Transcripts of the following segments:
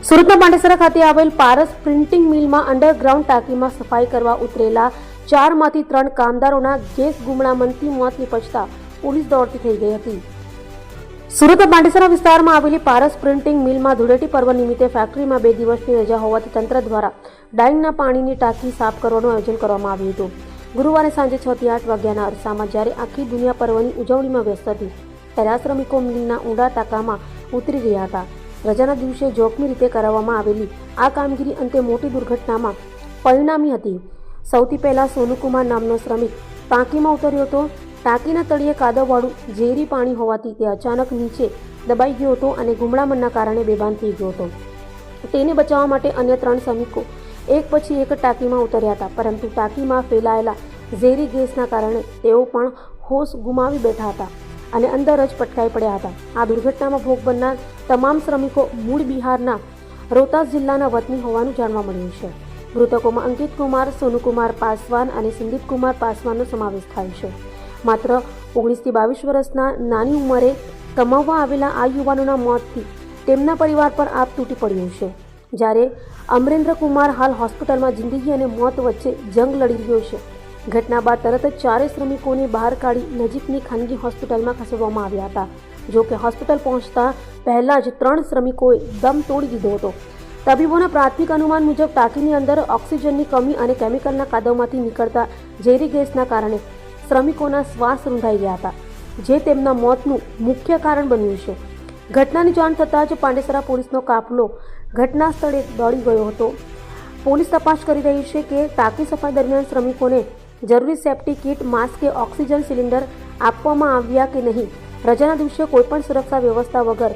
સુરતના પાંડેસરા ખાતે આવેલ પારસ પ્રિન્ટિંગ મિલમાં અંડરગ્રાઉન્ડ ટાંકીમાં સફાઈ કરવા ઉતરેલા 4માંથી 3 કામદારોના ગેસ ગુમડામણથી મોત નિપજતા પોલીસ દોડતી થઈ ગઈ હતી। સુરતના પાંડેસરા વિસ્તારમાં આવેલી પારસ પ્રિન્ટિંગ મિલમાં ધૂળેટી પર્વ નિમિત્તે ફેક્ટરીમાં 2 દિવસની રજા હોવાથી તંત્ર દ્વારા ડાઇંગના પાણીની ટાંકી સાફ કરવાનું આયોજન કરવામાં આવ્યું હતું। ગુરુવારે સાંજે 6 થી 8 વાગ્યાના અરસામાં જ્યારે આખી દુનિયા પર્વની ઉજવણીમાં વ્યસ્ત હતી ત્યારે આ શ્રમિકો મિલના ઊંડા ટાંકામાં ઉતરી રહ્યા હતા। રજાના દિવસે જોખમી રીતે કરાવવામાં આવેલી આ કામગીરી અંતે મોટી દુર્ઘટનામાં પરિણામી હતી। સૌથી પહેલા સોનુકુમાર નામનો શ્રમિક ટાંકીમાં ઉતર્યો હતો। ટાંકીના તળિયે કાદવવાળું ઝેરી પાણી હોવાથી તે અચાનક નીચે દબાઈ ગયો હતો અને ગુમડામણના કારણે બેભાન થઈ ગયો હતો। તેને બચાવવા માટે અન્ય 3 શ્રમિકો એક પછી એક ટાંકીમાં ઉતર્યા હતા, પરંતુ ટાંકીમાં ફેલાયેલા ઝેરી ગેસના કારણે તેઓ પણ હોશ ગુમાવી બેઠા હતા અને અંદર જ પટકાઈ પડ્યા હતા। આ દુર્ઘટનામાં ભોગ બનનાર તમામ શ્રમિકો મૂળ બિહારના રોહતાસ જિલ્લાના વતની હોવાનું જાણવા મળ્યું છે। મૃતકોમાં અંકિત કુમાર, સોનુકુમાર પાસવાન અને સંદીપ કુમાર પાસવાનનો સમાવેશ થાય છે। માત્ર 19 થી 22 વર્ષના નાની ઉંમરે કમાવવા આવેલા આ યુવાનોના મોતથી તેમના પરિવાર પર આપ તૂટી પડ્યો છે, જ્યારે અમરેન્દ્ર કુમાર હાલ હોસ્પિટલમાં જિંદગી અને મોત વચ્ચે જંગ લડી રહ્યો છે। ઘટના બાદ તરત જ 4 શ્રમિકોને બહાર કાઢી નજીકની ખાનગી હોસ્પિટલમાં ખસેડવામાં આવ્યા હતા। જો કે હોસ્પિટલ પહોંચતા પહેલા જ 3 શ્રમિકોએ દમ તોડી દીધો હતો। તબીબોના પ્રાથમિક અનુમાન મુજબ ટાંકીની અંદર ઓક્સિજનની કમી અને કેમિકલના કાદવમાંથી નીકળતા ઝેરી ગેસના કારણે શ્રમિકોના શ્વાસ રૂંધાઈ ગયા હતા, જે તેમના મોતનું મુખ્ય કારણ બન્યું છે। ઘટનાની જાણ થતાં જ પાંડેસરા પોલીસનો કાફલો ઘટના સ્થળે દોડી ગયો હતો। પોલીસ તપાસ કરી રહી છે કે ટાંકી સફાઈ દરમિયાન શ્રમિકોને જરૂરી સેફ્ટી કિટ, માસ્ક કે ઓક્સિજન સિલિન્ડર આપવામાં આવ્યા કે નહીં। રજાના દિવસે કોઈપણ સુરક્ષા વ્યવસ્થા વગર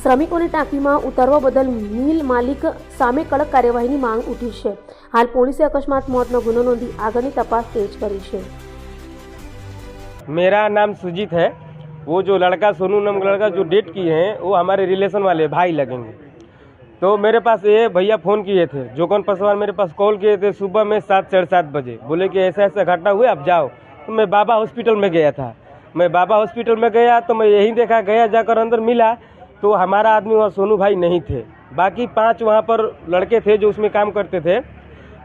શ્રમિકોને ટાંકીમાં ઉતારવા બદલ મિલ માલિક સામે કડક કાર્યવાહીની માંગ ઉઠી છે। હાલ પોલીસે અકસ્માત મોતનો ગુનો નોંધી આગળની તપાસ તેજ કરી છે। मेरा नाम सुजीत है। वो जो लड़का सोनू नाम का लड़का जो डेट किए हैं वो हमारे रिलेशन वाले भाई लगेंगे। तो मेरे पास ये भैया फ़ोन किए थे, जोगन पासवान मेरे पास कॉल किए थे सुबह में 7 साढ़े 7 बजे। बोले कि ऐसा ऐसा घटना हुआ, आप जाओ। तो मैं बाबा हॉस्पिटल में गया था। मैं बाबा हॉस्पिटल में गया तो मैं यही देखा, गया जाकर अंदर मिला तो हमारा आदमी वहाँ सोनू भाई नहीं थे, बाकी 5 वहाँ पर लड़के थे जो उसमें काम करते थे।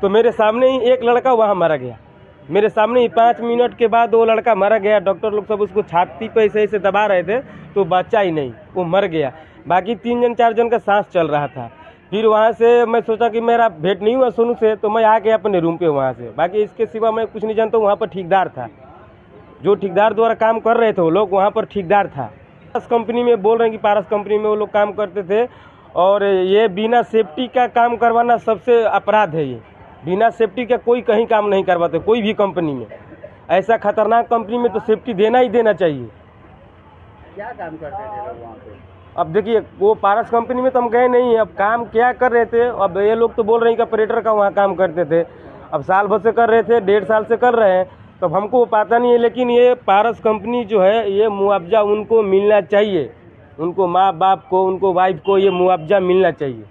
तो मेरे सामने ही एक लड़का वहाँ मारा गया। मेरे सामने ही 5 मिनट के बाद वो लड़का मारा गया। डॉक्टर लोग सब उसको छाती पे ऐसे दबा रहे थे तो बचा ही नहीं, वो मर गया। बाकी 3 जन 4 जन का सांस चल रहा था। फिर वहाँ से मैं सोचा कि मेरा भेंट नहीं हुआ सोनू से, तो मैं आ गया अपने रूम पे वहाँ से। बाकी इसके सिवा मैं कुछ नहीं जानता। वहाँ पर ठेकेदार था, जो ठेकेदार द्वारा काम कर रहे थे वो लोग, वहाँ पर ठेकेदार था। पारस कंपनी में बोल रहे हैं कि पारस कंपनी में वो लोग काम करते थे और ये बिना सेफ्टी का काम करवाना सबसे अपराध है। ये बिना सेफ्टी का कोई कहीं काम नहीं करवाते, कोई भी कंपनी में। ऐसा खतरनाक कंपनी में तो सेफ्टी देना ही देना चाहिए। क्या काम करते थे लोग वहाँ पे? अब देखिए, वो पारस कंपनी में तो हम गए नहीं, अब काम क्या कर रहे थे। अब ये लोग तो बोल रहे हैं कि ऑपरेटर का वहाँ काम करते थे। अब साल भर से कर रहे थे, 1.5 साल से कर रहे हैं, तो अब हमको पता नहीं है। लेकिन ये पारस कंपनी जो है, ये मुआवजा उनको मिलना चाहिए। उनको माँ बाप को, उनको वाइफ को ये मुआवजा मिलना चाहिए।